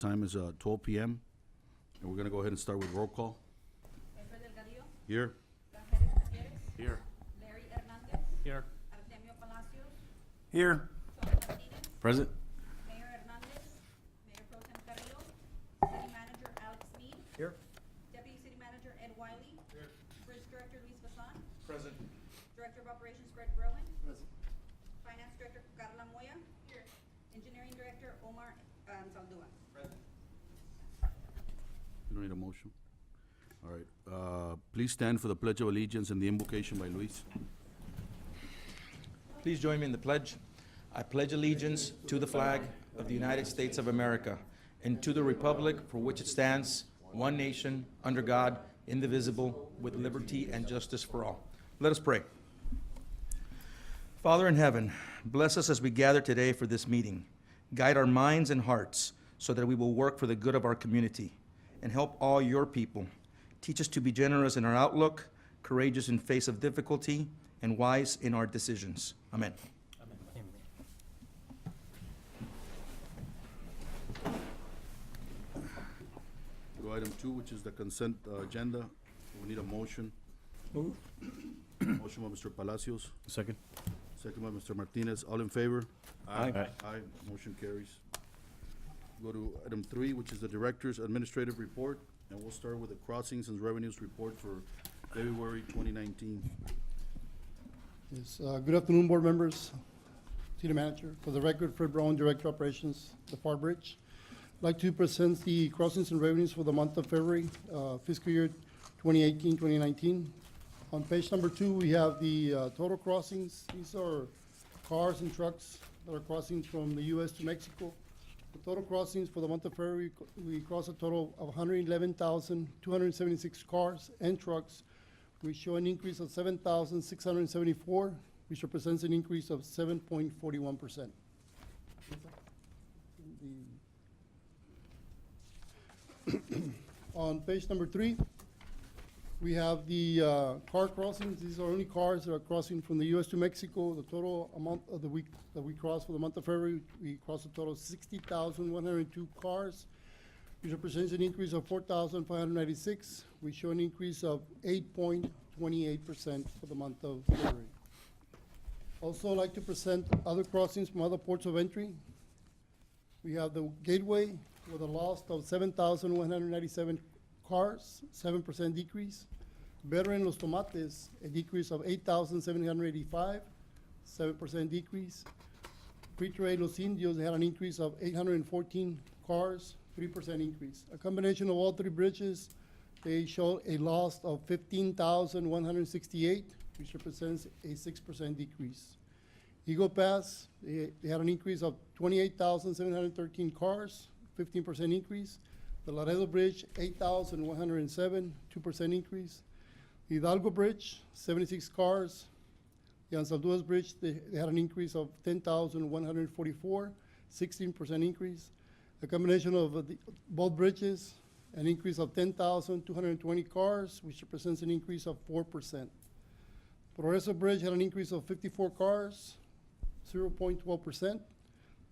Time is 12 p.m. And we're going to go ahead and start with roll call. Pedro Delgadillo, Here. Gutierrez Gutierrez, Here. Larry Hernandez, Here. Artemio Palacios, Here. Tony Martinez, Present. Mayor Hernandez, Mayor Pro Tem Carrillo, City Manager Alex Mead, Here. Deputy City Manager Ed Wiley, Here. Bridge Director Luis Basan, Present. Director of Operations Greg Rowan, Finance Director Carla Moya, Engineering Director Omar Zaldúa. You don't need a motion. All right. Please stand for the Pledge of Allegiance and the invocation by Luis. Please join me in the pledge. I pledge allegiance to the flag of the United States of America and to the republic for which it stands, one nation, under God, indivisible, with liberty and justice for all. Let us pray. Father in heaven, bless us as we gather today for this meeting. Guide our minds and hearts so that we will work for the good of our community and help all your people. Teach us to be generous in our outlook, courageous in face of difficulty, and wise in our decisions. Amen. Go to item 2, which is the consent agenda. We need a motion. Move. Motion by Mr. Palacios, Second. second by Mr. Martinez. All in favor? Aye. Aye. Motion carries. Go to item 3, which is the Director's Administrative Report, and we'll start with the Crossings and Revenues Report for February 2019. Yes, good afternoon, board members, city manager. For the record, Fred Brown, Director of Operations, the Pharr Bridge. I'd like to present the crossings and revenues for the month of February, fiscal year 2018-2019. On page number 2, we have the total crossings. These are cars and trucks that are crossing from the U.S. to Mexico. The total crossings for the month of February, we crossed a total of 111,276 cars and trucks. We show an increase of 7,674, which represents an increase of 7.41%. On page number 3, we have the car crossings. These are only cars that are crossing from the U.S. to Mexico. The total amount of the week that we crossed for the month of February, we crossed a total of 60,102 cars, which represents an increase of 4,596. We show an increase of 8.28% for the month of February. Also, I'd like to present other crossings from other ports of entry. We have the Gateway with a loss of 7,197 cars, 7% decrease. Veteran Los Tomates, a decrease of 8,785, 7% decrease. Pre-trade Los Indios, they had an increase of 814 cars, 3% increase. A combination of all three bridges, they show a loss of 15,168, which represents a 6% decrease. Eagle Pass, they had an increase of 28,713 cars, 15% increase. The Laredo Bridge, 8,107, 2% increase. The Hidalgo Bridge, 76 cars. The Zaldúa's Bridge, they had an increase of 10,144, 16% increase. A combination of both bridges, an increase of 10,220 cars, which represents an increase of 4%. Progreso Bridge had an increase of 54 cars, 0.12%.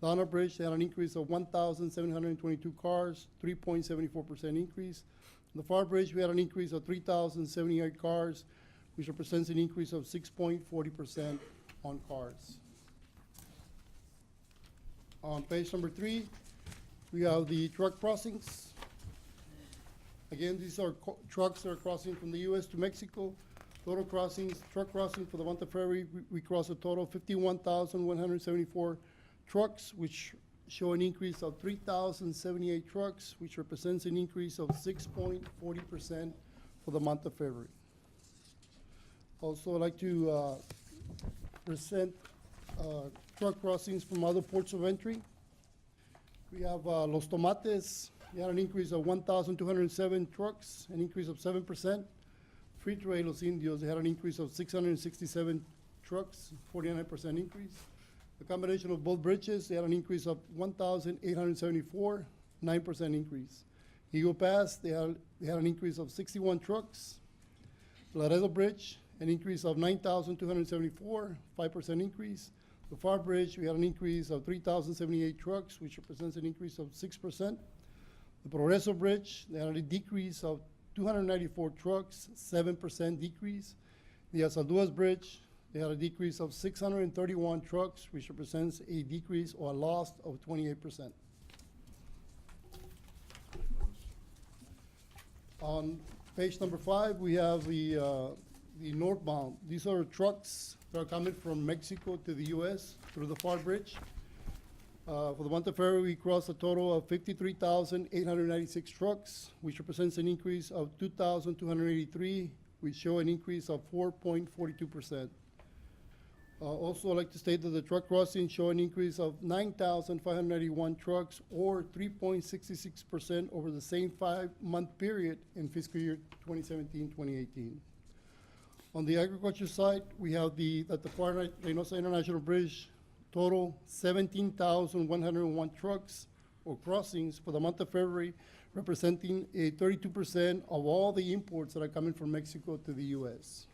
Donner Bridge had an increase of 1,722 cars, 3.74% increase. The Pharr Bridge, we had an increase of 3,078 cars, which represents an increase of 6.40% on cars. On page number 3, we have the truck crossings. Again, these are trucks that are crossing from the U.S. to Mexico. Total crossings, truck crossing for the month of February, we crossed a total of 51,174 trucks, which show an increase of 3,078 trucks, which represents an increase of 6.40% for the month of February. Also, I'd like to present truck crossings from other ports of entry. We have Los Tomates. We had an increase of 1,207 trucks, an increase of 7%. Free Trade Los Indios, they had an increase of 667 trucks, 49% increase. The combination of both bridges, they had an increase of 1,874, 9% increase. Eagle Pass, they had an increase of 61 trucks. Laredo Bridge, an increase of 9,274, 5% increase. The Pharr Bridge, we had an increase of 3,078 trucks, which represents an increase of 6%. The Progreso Bridge, they had a decrease of 294 trucks, 7% decrease. The Asalduas Bridge, they had a decrease of 631 trucks, which represents a decrease or a loss of 28%. On page number 5, we have the northbound. These are trucks that are coming from Mexico to the U.S. through the Pharr Bridge. For the month of February, we crossed a total of 53,896 trucks, which represents an increase of 2,283. We show an increase of 4.42%. Also, I'd like to state that the truck crossings show an increase of 9,591 trucks, or 3.66% over the same 5-month period in fiscal year 2017-2018. On the agriculture side, we have at the Pharr Reynosa International Bridge, total 17,101 trucks or crossings for the month of February, representing a 32% of all the imports that are coming from Mexico to the U.S.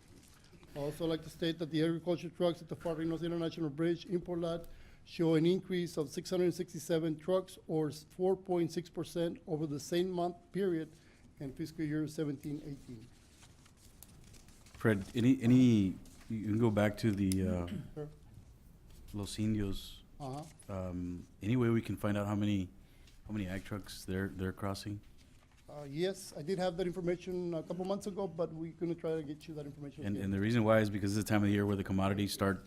I'd also like to state that the agriculture trucks at the Pharr Reynosa International Bridge import lot show an increase of 667 trucks, or 4.6% over the same month period in fiscal year 17-18. Fred, you can go back to the Sure. Los Indios. Uh-huh. Any way we can find out how many ag trucks they're crossing? Yes, I did have that information a couple months ago, but we're gonna try to get you that information again. And the reason why is because this is the time of the year where the commodities start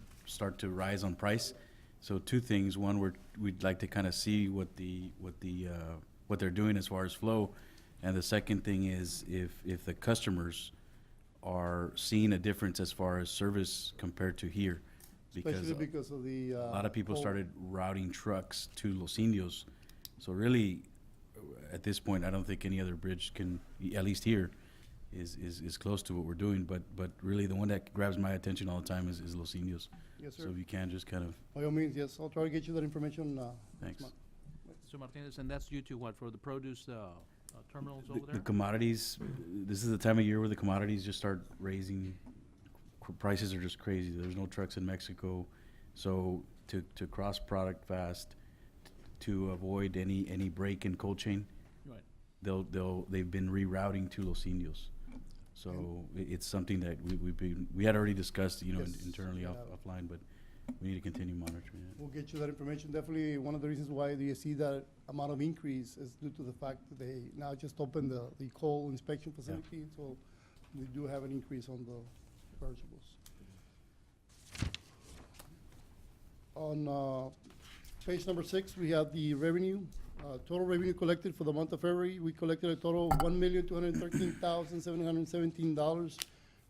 to rise on price. So two things: one, we'd like to kind of see what they're doing as far as flow, and the second thing is if the customers are seeing a difference as far as service compared to here, because Especially because of the. a lot of people cold. started routing trucks to Los Indios. So really, at this point, I don't think any other bridge can, at least here, is close to what we're doing. But really, the one that grabs my attention all the time is Los Indios. Yes, So sir. if you can, just kind of, By all means, yes, I'll try to get you that information, thanks. month. Mr. Martinez, and that's due to what, for the produce terminals over The there? commodities, this is the time of year where the commodities just start raising. Prices are just crazy. There's no trucks in Mexico. So to cross product fast, to avoid any break in cold chain, Right. they've been rerouting to Los Indios. So it's something that we had already discussed, Yes, internally we have. offline, but we need to continue monitoring it. We'll get you that information. Definitely, one of the reasons why you see that amount of increase is due to the fact that they now just opened the coal inspection facility, so we do have an increase on the perishables. On page number 6, we have the revenue. Total revenue collected for the month of February, we collected a total of $1,213,717.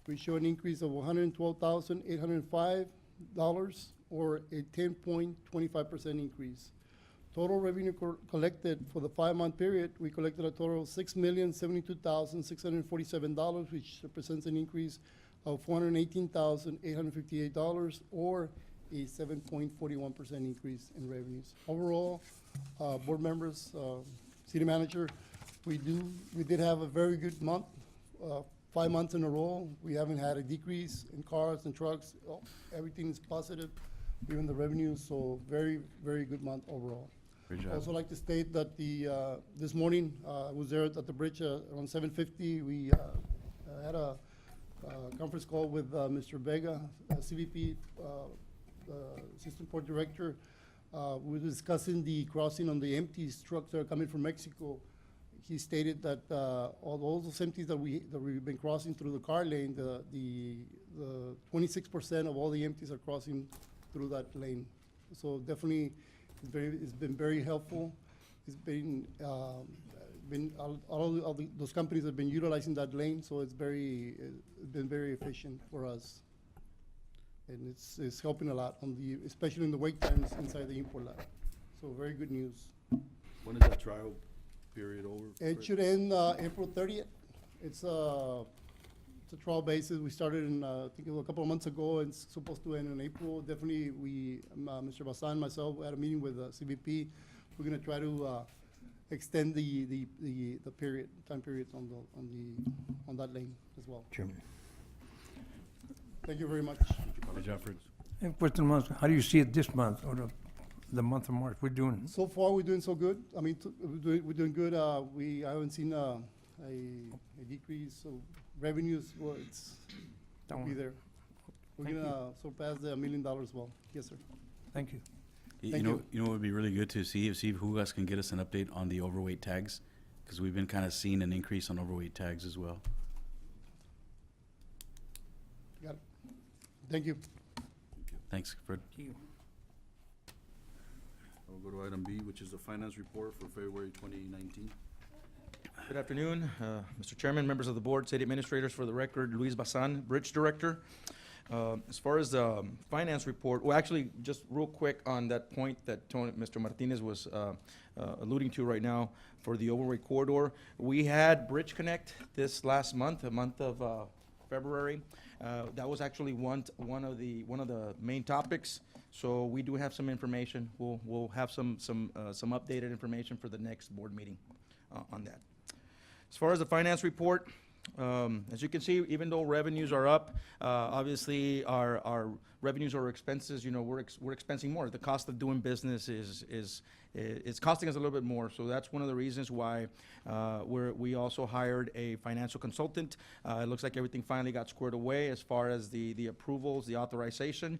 We show an increase of $112,805, or a 10.25% increase. Total revenue collected for the 5-month period, we collected a total of $6,072,647, which represents an increase of $418,858, or a 7.41% increase in revenues. Overall, board members, city manager, we did have a very good month, 5 months in a row. We haven't had a decrease in cars and trucks. Everything is positive, even the revenues, so very, very good month overall. Great I'd job. also like to state that this morning, I was there at the bridge around 7:50. We had a conference call with Mr. Vega, CVP, Assistant Port Director. We were discussing the crossing on the empties trucks that are coming from Mexico. He stated that all those empties that we've been crossing through the car lane, the 26% of all the empties are crossing through that lane. So definitely, it's been very helpful. It's been all of those companies have been utilizing that lane, so it's been very efficient for us. And it's helping a lot especially in the wait times inside the import lab. So very good news. When is that trial period over? It should end April 30th. It's a trial basis. We started I think a couple of months ago, and it's supposed to end in April. Definitely, Mr. Basan and myself had a meeting with CBP. We're gonna try to extend the time periods on that lane as well. Chairman. Thank you very much. Good job, Fred. Question was, how do you see it this month or the month of March? We're doing, So far, we're doing so good. I mean, we're doing good. I haven't seen a decrease, so revenues, well, it's, will be there. We're Thank gonna surpass the $1 million as well. Yes, sir. thank you. Thank you. You know what would be really good to see if Jugas can get us an update on the overweight tags, because we've been kind of seeing an increase on overweight tags as well. Got it. Thank you. Thanks, Fred. We'll go to item B, which is the finance report for February 2019. Good afternoon, Mr. Chairman, members of the board, city administrators. For the record, Luis Bazan, Bridge Director. As far as the finance report, well, actually, just real quick on that point that Mr. Martinez was alluding to right now for the overweight corridor. We had Bridge Connect this last month, the month of February. That was actually one of the main topics. So we do have some information. We'll have some updated information for the next board meeting on that. As far as the finance report, as you can see, even though revenues are up, obviously our revenues or expenses, we're expensing more. The cost of doing business is costing us a little bit more. So that's one of the reasons why we also hired a financial consultant. It looks like everything finally got squared away as far as the approvals, the authorization.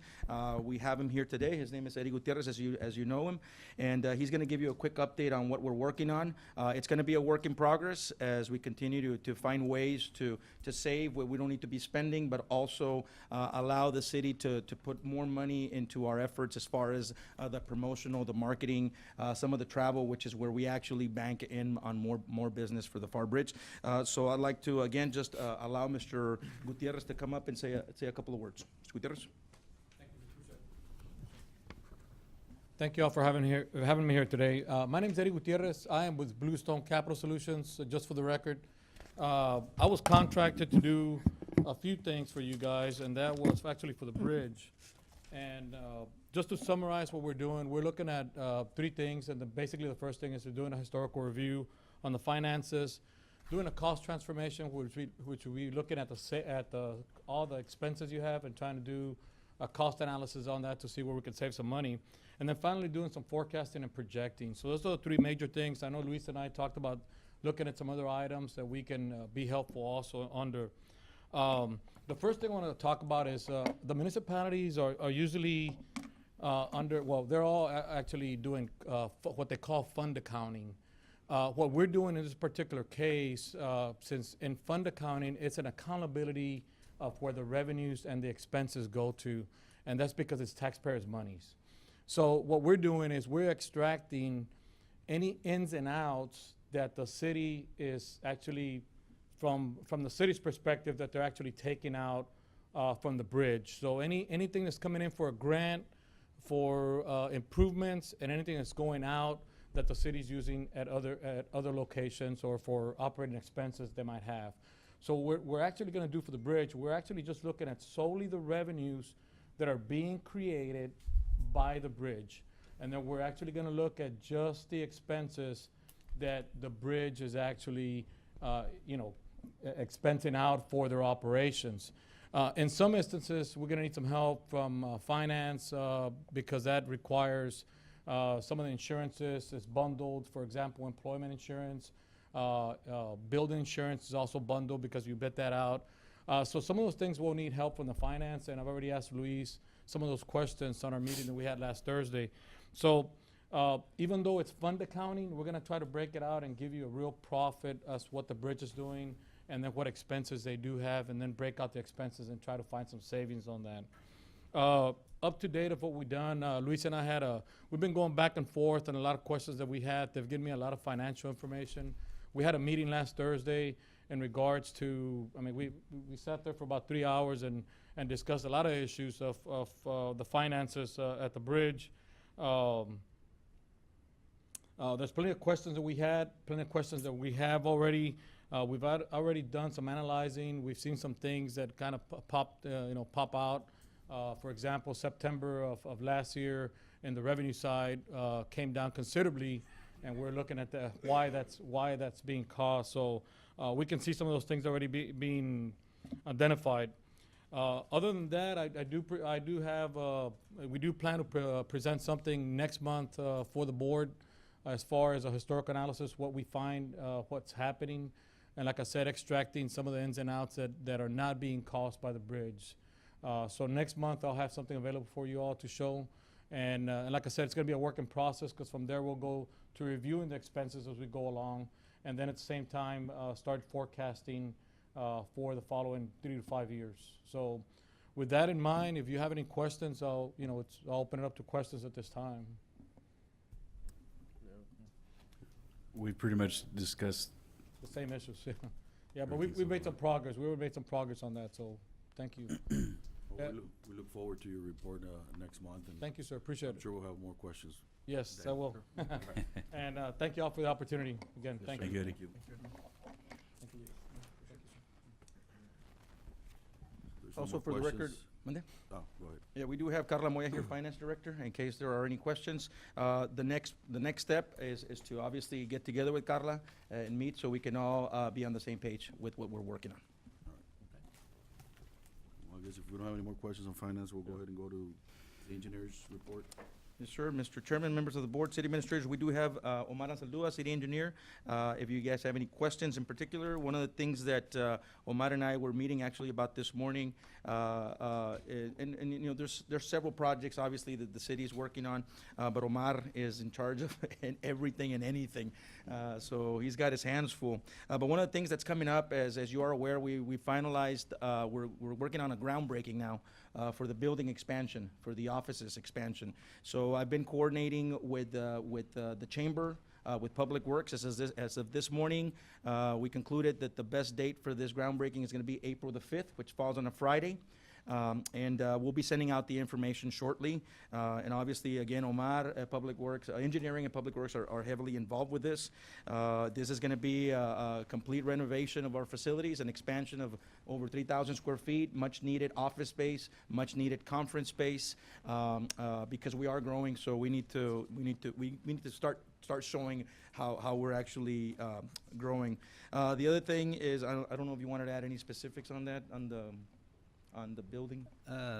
We have him here today. His name is Eddie Gutierrez, as you know him, and he's going to give you a quick update on what we're working on. It's going to be a work in progress as we continue to find ways to save what we don't need to be spending, but also allow the city to put more money into our efforts as far as the promotional, the marketing, some of the travel, which is where we actually bank in on more business for the Pharr Bridge. So I'd like to, again, just allow Mr. Gutierrez to come up and say a couple of words. Mr. Gutierrez? Thank you all for having me here today. My name is Eddie Gutierrez. I am with Bluestone Capital Solutions, just for the record. I was contracted to do a few things for you guys, and that was actually for the bridge. And just to summarize what we're doing, we're looking at three things, and basically the first thing is we're doing a historical review on the finances, doing a cost transformation, which we looking at all the expenses you have and trying to do a cost analysis on that to see where we can save some money, and then finally doing some forecasting and projecting. So those are the three major things. I know Luis and I talked about looking at some other items that we can be helpful also under. The first thing I want to talk about is the municipalities are usually they're all actually doing what they call fund accounting. What we're doing in this particular case, since in fund accounting, it's an accountability of where the revenues and the expenses go to, and that's because it's taxpayers' monies. So what we're doing is we're extracting any ins and outs that the city is actually, from the city's perspective, that they're actually taking out from the bridge. So anything that's coming in for a grant, for improvements, and anything that's going out that the city's using at other locations or for operating expenses they might have. So we're actually going to do for the bridge, we're actually just looking at solely the revenues that are being created by the bridge. And then we're actually going to look at just the expenses that the bridge is actually, expensing out for their operations. In some instances, we're going to need some help from finance because that requires some of the insurances is bundled. For example, employment insurance, building insurance is also bundled because you bid that out. So some of those things will need help from the finance, and I've already asked Luis some of those questions on our meeting that we had last Thursday. So even though it's fund accounting, we're going to try to break it out and give you a real profit as what the bridge is doing and then what expenses they do have, and then break out the expenses and try to find some savings on that. Up to date of what we've done, Luis and I we've been going back and forth on a lot of questions that we had. They've given me a lot of financial information. We had a meeting last Thursday in regards to, we sat there for about 3 hours and discussed a lot of issues of the finances at the bridge. There's plenty of questions that we had, plenty of questions that we have already. We've already done some analyzing. We've seen some things that kind of pop out. For example, September of last year in the revenue side came down considerably, and we're looking at why that's being caused. So we can see some of those things already being identified. Other than that, we do plan to present something next month for the board as far as a historical analysis, what we find, what's happening, and like I said, extracting some of the ins and outs that are not being caused by the bridge. So next month, I'll have something available for you all to show. And like I said, it's going to be a work in process, because from there we'll go to reviewing the expenses as we go along, and then at the same time start forecasting for the following 3 to 5 years. So with that in mind, if you have any questions, I'll open it up to questions at this time. We pretty much discussed, The same issues, yeah. Yeah, but Everything's we made over. some progress. We made some progress on that, so thank you. Well, we look forward to your report next month, and Thank you, sir. Appreciate I'm it. sure we'll have more questions. Yes, I will. And thank you all for the opportunity. Again, Yes, thank sir. you. Thank you. Thank you. There's no Also, more for the record, questions. Mande? Oh, go ahead. Yeah, we do have Carla Moya here, Finance Director, in case there are any questions. The next step is to obviously get together with Carla and meet, so we can all be on the same page with what we're working on. Well, I guess if we don't have any more questions on finance, we'll go ahead and go to the engineer's report. Yes, sir. Mr. Chairman, members of the board, city administrators, we do have Omar Ansaldúa, city engineer. If you guys have any questions in particular, one of the things that Omar and I were meeting actually about this morning, and there's several projects obviously that the city is working on, but Omar is in charge of everything and anything, so he's got his hands full. But one of the things that's coming up, as you are aware, we finalized. We're working on a groundbreaking now for the building expansion, for the offices expansion. So I've been coordinating with the chamber, with Public Works. As of this morning, we concluded that the best date for this groundbreaking is going to be April the 5th, which falls on a Friday. And we'll be sending out the information shortly. And obviously, again, Omar, Public Works, Engineering and Public Works are heavily involved with this. This is going to be a complete renovation of our facilities, an expansion of over 3,000 square feet, much needed office space, much needed conference space, because we are growing. So we need to start showing how we're actually growing. The other thing is, I don't know if you wanted to add any specifics on that, on the building.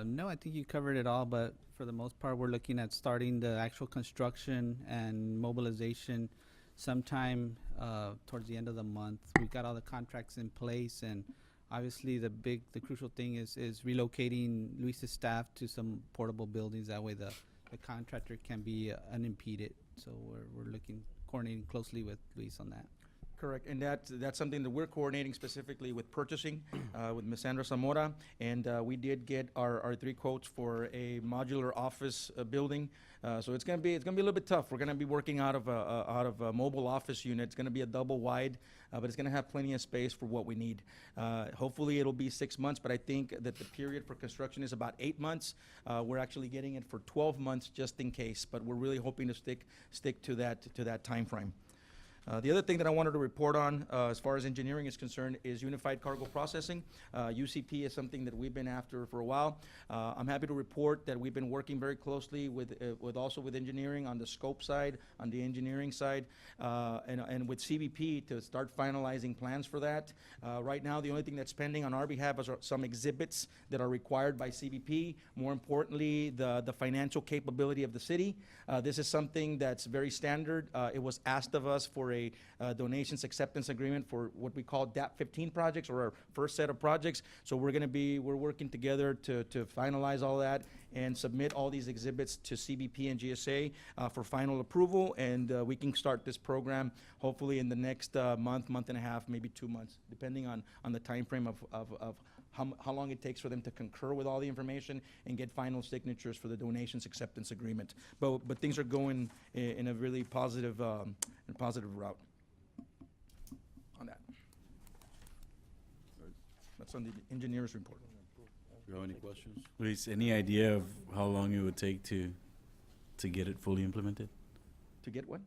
No, I think you covered it all, but for the most part, we're looking at starting the actual construction and mobilization sometime towards the end of the month. We've got all the contracts in place, and obviously the crucial thing is relocating Luis's staff to some portable buildings. That way the contractor can be unimpeded. So we're coordinating closely with Luis on that. Correct, and that's something that we're coordinating specifically with purchasing, with Ms. Sandra Zamora, and we did get our 3 quotes for a modular office building. So it's gonna be a little bit tough. We're gonna be working out of a mobile office unit. It's gonna be a double wide, but it's gonna have plenty of space for what we need. Hopefully it'll be 6 months, but I think that the period for construction is about 8 months. We're actually getting it for 12 months just in case, but we're really hoping to stick to that time frame. The other thing that I wanted to report on, as far as engineering is concerned, is unified cargo processing. UCP is something that we've been after for a while. I'm happy to report that we've been working very closely with engineering on the scope side, on the engineering side, and with CBP to start finalizing plans for that. Right now, the only thing that's pending on our behalf is some exhibits that are required by CBP. More importantly, the financial capability of the city. This is something that's very standard. It was asked of us for a donations acceptance agreement for what we call DAP 15 projects, or our first set of projects. So we're working together to finalize all that and submit all these exhibits to CBP and GSA for final approval, and we can start this program hopefully in the next month and a half, maybe 2 months, depending on the time frame of how long it takes for them to concur with all the information and get final signatures for the donations acceptance agreement. But things are going in a really positive route on that. That's on the engineer's report. Do you have any questions? Luis, any idea of how long it would take to get it fully implemented? To get what?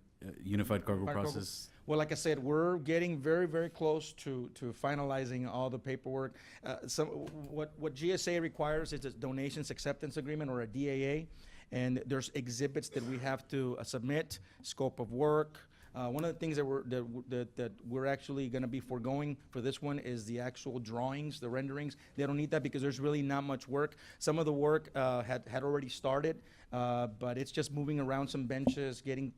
Unified cargo Unified cargo? process? Well, like I said, we're getting very, very close to finalizing all the paperwork. What GSA requires is a donations acceptance agreement, or a DAA, and there's exhibits that we have to submit, scope of work, One of the things that we're actually gonna be foregoing for this one is the actual drawings, the renderings. They don't need that because there's really not much work. Some of the work had already started, but it's just moving around some benches, getting,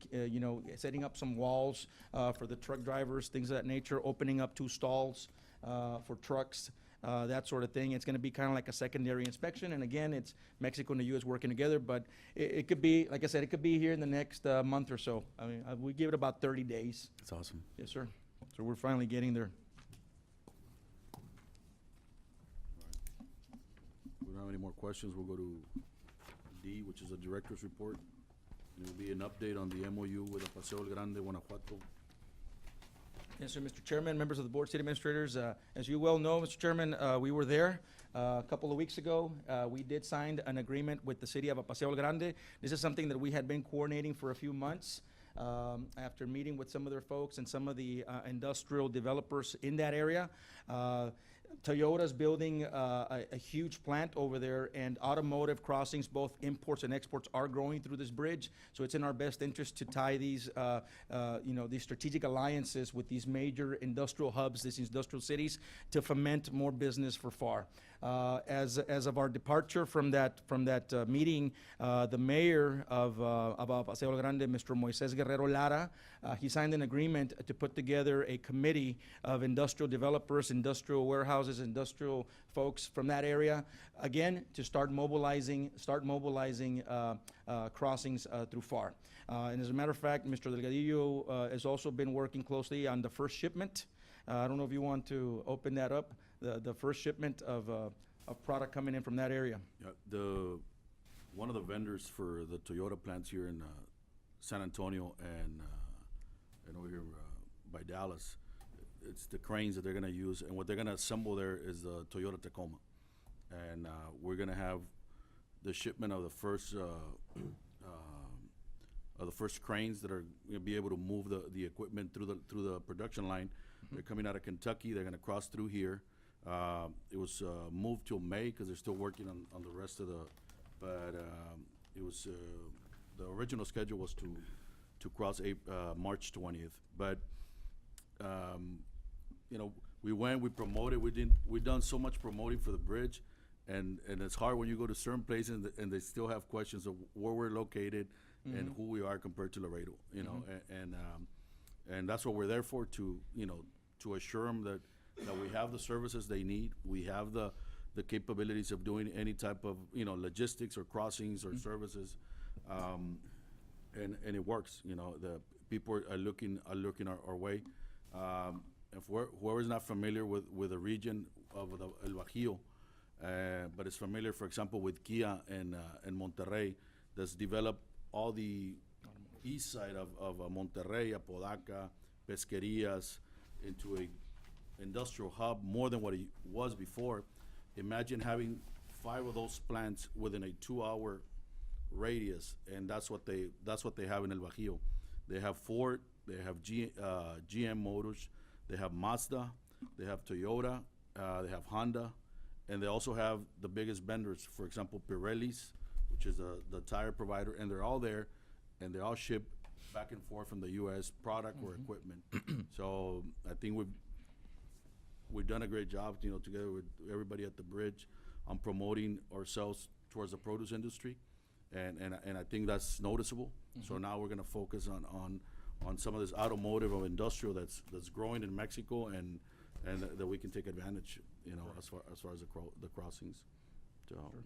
setting up some walls for the truck drivers, things of that nature, opening up 2 stalls for trucks. That sort of thing. It's going to be kind of like a secondary inspection, and again, it's Mexico and the U.S. working together, but it could be, like I said, it could be here in the next month or so. I mean, we give it about 30 days. That's awesome. Yes, sir. So we're finally getting there. We don't have any more questions. We'll go to D, which is the director's report. It will be an update on the MOU with the Paseo El Grande, Guanajuato. Yes, sir, Mr. Chairman, members of the board, city administrators, as you well know, Mr. Chairman, we were there a couple of weeks ago. We did sign an agreement with the city of Paseo El Grande. This is something that we had been coordinating for a few months. After meeting with some of their folks and some of the industrial developers in that area. Toyota's building a huge plant over there, and automotive crossings, both imports and exports, are growing through this bridge. So it's in our best interest to tie these, these strategic alliances with these major industrial hubs, these industrial cities, to foment more business for Pharr. As of our departure from that meeting, the mayor of Paseo El Grande, Mr. Moises Guerrero Lara, he signed an agreement to put together a committee of industrial developers, industrial warehouses, industrial folks from that area, again, to start mobilizing crossings through Pharr. And as a matter of fact, Mr. Delgadillo has also been working closely on the first shipment. I don't know if you want to open that up, the first shipment of product coming in from that area. Yeah, one of the vendors for the Toyota plants here in San Antonio and over here by Dallas, it's the cranes that they're going to use, and what they're going to assemble there is the Toyota Tacoma, and we're going to have the shipment of the first cranes that are going to be able to move the equipment through the production line. Mm-hmm. They're coming out of Kentucky. They're going to cross through here. It was moved till May because they're still working on the rest of but it was the original schedule was to cross March 20th. But we promoted. We've done so much promoting for the bridge, and it's hard when you go to certain places and they still have questions of where we're located. Mm-hmm. And who we are compared to Laredo, mm-hmm. and that's what we're there for, to assure them that we have the services they need, we have the capabilities of doing any type of logistics or crossings or mm-hmm. services, and it works. The people are looking our way. If whoever's not familiar with the region of El Bajío, but is familiar, for example, with Kia and Monterrey, that's developed all the east side of Monterrey, Apodaca, Pesquerias, into a industrial hub more than what it was before. Imagine having 5 of those plants within a 2-hour radius, and that's what they have in El Bajío. They have Ford, they have GM Motors, they have Mazda, they have Toyota, they have Honda, and they also have the biggest vendors, for example, Pirelli's, which is the tire provider, and they're all there, and they all ship back and forth from the U.S. product mm-hmm. or equipment. So I think we've done a great job, together with everybody at the bridge, on promoting ourselves towards the produce industry, and I think that's noticeable. Mm-hmm. So now we're going to focus on some of this automotive or industrial that's growing in Mexico, and that we can take advantage, sure. as far as the crossings. So. Sure.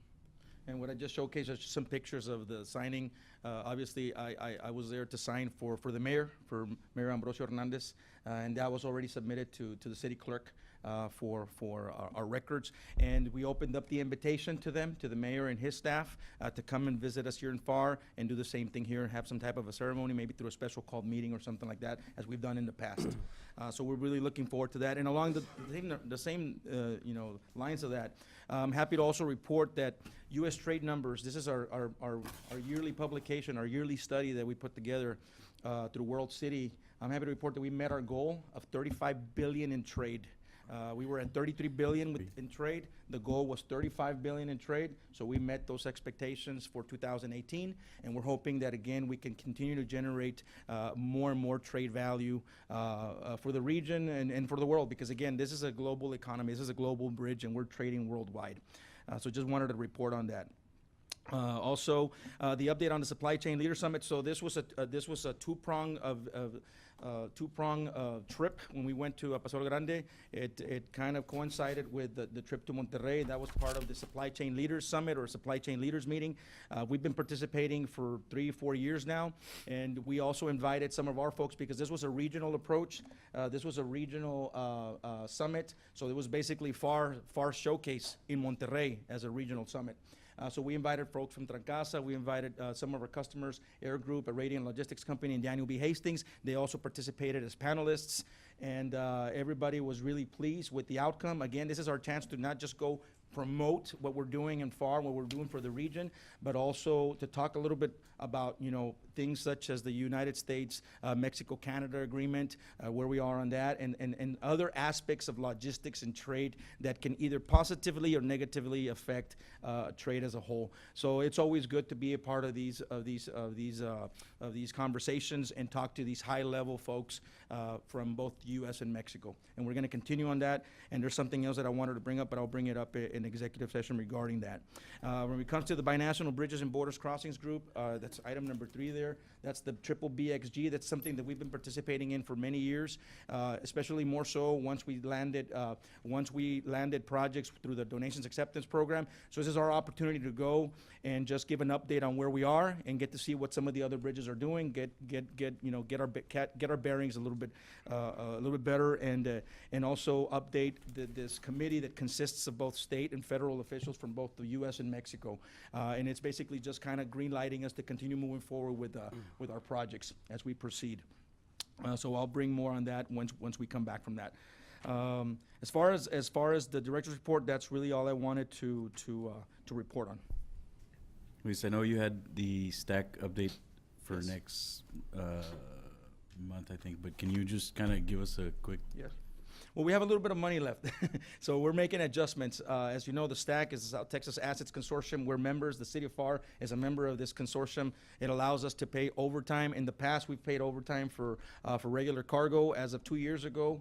And what I just showcased are just some pictures of the signing. Obviously, I was there to sign for the mayor, for Mayor Ambrosio Hernandez, and that was already submitted to the city clerk for our records. And we opened up the invitation to them, to the mayor and his staff, to come and visit us here in Pharr and do the same thing here and have some type of a ceremony, maybe through a special called meeting or something like that, as we've done in the past. So we're really looking forward to that. And along the same lines of that, I'm happy to also report that U.S. trade numbers, this is our yearly publication, our yearly study that we put together through World City. I'm happy to report that we met our goal of $35 billion in trade We were at 33 billion in trade. The goal was 35 billion in trade, so we met those expectations for 2018, and we're hoping that, again, we can continue to generate more and more trade value for the region and for the world, because, again, this is a global economy. This is a global bridge, and we're trading worldwide. So just wanted to report on that. Also, the update on the Supply Chain Leader Summit. So this was a two-prong trip when we went to Paso Grande. It kind of coincided with the trip to Monterrey. That was part of the Supply Chain Leaders Summit or Supply Chain Leaders Meeting. We've been participating for 3-4 years now, and we also invited some of our folks because this was a regional approach. This was a regional summit, so it was basically Pharr Showcase in Monterrey as a regional summit. So we invited folks from Trancasa. We invited some of our customers, Air Group, a Radiant Logistics company, and Daniel B. Hastings. They also participated as panelists, and everybody was really pleased with the outcome. Again, this is our chance to not just go promote what we're doing in Pharr, what we're doing for the region, but also to talk a little bit about, things such as the United States, Mexico-Canada agreement, where we are on that, and other aspects of logistics and trade that can either positively or negatively affect trade as a whole. So it's always good to be a part of these conversations and talk to these high-level folks from both the U.S. and Mexico. And we're going to continue on that. And there's something else that I wanted to bring up, but I'll bring it up in executive session regarding that. When it comes to the Binational Bridges and Borders Crossings Group, that's item number 3 there. That's the triple BXG. That's something that we've been participating in for many years, especially more so once we landed projects through the Donations Acceptance Program. So this is our opportunity to go and just give an update on where we are and get to see what some of the other bridges are doing. Get our bearings a little bit better, and also update this committee that consists of both state and federal officials from both the U.S. and Mexico, and it's basically just kind of green lighting us to continue moving forward with our projects as we proceed. So I'll bring more on that once we come back from that. As far as the director's report, that's really all I wanted to report on. Luis, I know you had the stack update for Yes. next month, I think, but can you just kind of give us a quick? Yes. Well, we have a little bit of money left, so we're making adjustments. As you know, the STAC is the South Texas Assets Consortium. We're members. The city of Pharr is a member of this consortium. It allows us to pay overtime. In the past, we've paid overtime for regular cargo. As of 2 years ago,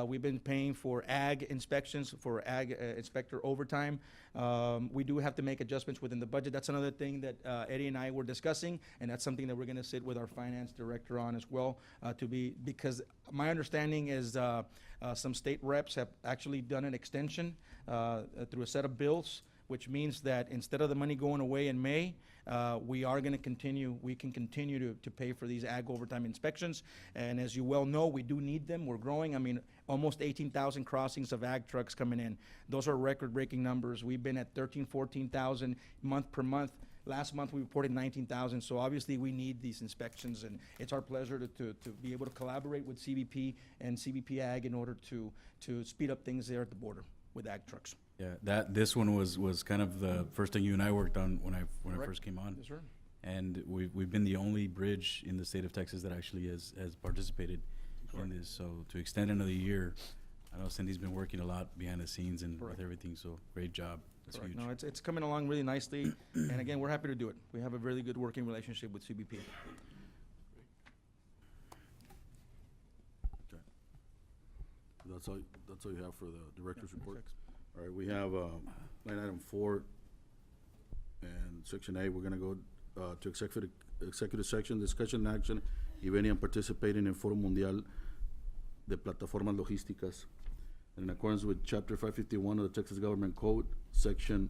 we've been paying for ag inspections, for ag inspector overtime. We do have to make adjustments within the budget. That's another thing that Eddie and I were discussing, and that's something that we're going to sit with our finance director on as well, because my understanding is some state reps have actually done an extension through a set of bills, which means that instead of the money going away in May, we can continue to pay for these ag overtime inspections. And as you well know, we do need them. We're growing. I mean, almost 18,000 crossings of ag trucks coming in. Those are record-breaking numbers. We've been at 13,000, 14,000 month per month. Last month, we reported 19,000, so obviously we need these inspections, and it's our pleasure to be able to collaborate with CBP and CBP Ag in order to speed up things there at the border with ag trucks. Yeah, this one was kind of the first thing you and I worked on when I first came on. Yes, sir. And we've been the only bridge in the state of Texas that actually has participated in this. So to extend another year, I know Cindy's been working a lot behind the scenes and with everything, so great job. That's Correct. huge. No, it's coming along really nicely, and again, we're happy to do it. We have a really good working relationship with CBP. Okay. That's all you have for the director's report? All right, we have line item 4 and section A. We're gonna go to executive section, discussion and action, if any, on participating in Foro Mundial de Plataformas Logísticas. In accordance with Chapter 551 of the Texas Government Code, Section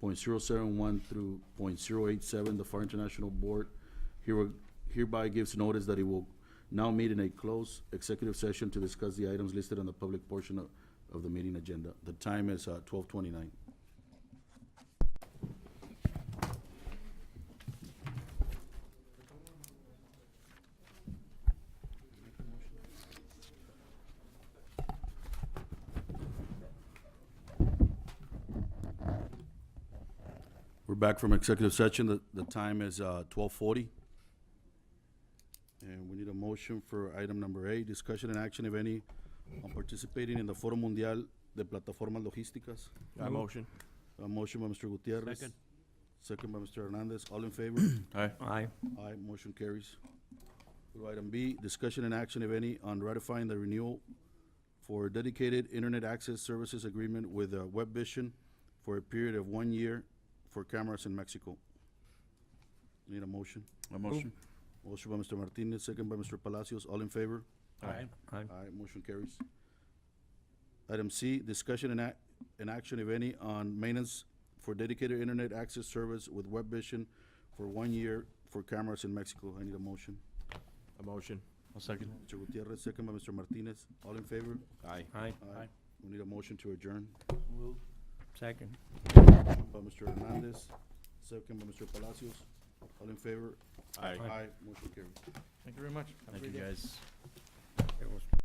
.071 through .087, the Pharr International Board hereby gives notice that it will now meet in a closed executive session to discuss the items listed on the public portion of the meeting agenda. The time is 12:29. We're back from executive session. The time is 12:40. And we need a motion for item number 8, discussion and action, if any, on participating in the Foro Mundial de Plataformas Logísticas. Motion. A motion by Mr. Gutierrez. Second. Second by Mr. Hernandez. All in favor? Aye. Aye. Aye, motion carries. Go to item B, discussion and action, if any, on ratifying the renewal for dedicated internet access services agreement with WebVision for a period of 1 year for cameras in Mexico. Need a motion? A motion? Motion by Mr. Martinez, second by Mr. Palacios. All in favor? Aye. Aye. Aye, motion carries. Item C, discussion and action, if any, on maintenance for dedicated internet access service with WebVision for 1 year for cameras in Mexico. I need a motion. A motion. I'll second. Mr. Gutierrez, second by Mr. Martinez. All in favor? Aye. Aye. We need a motion to adjourn Second. by Mr. Hernandez, second by Mr. Palacios. All in favor? Aye. Aye, motion carries. Thank you very much. Have a Thank you, great day. guys. It was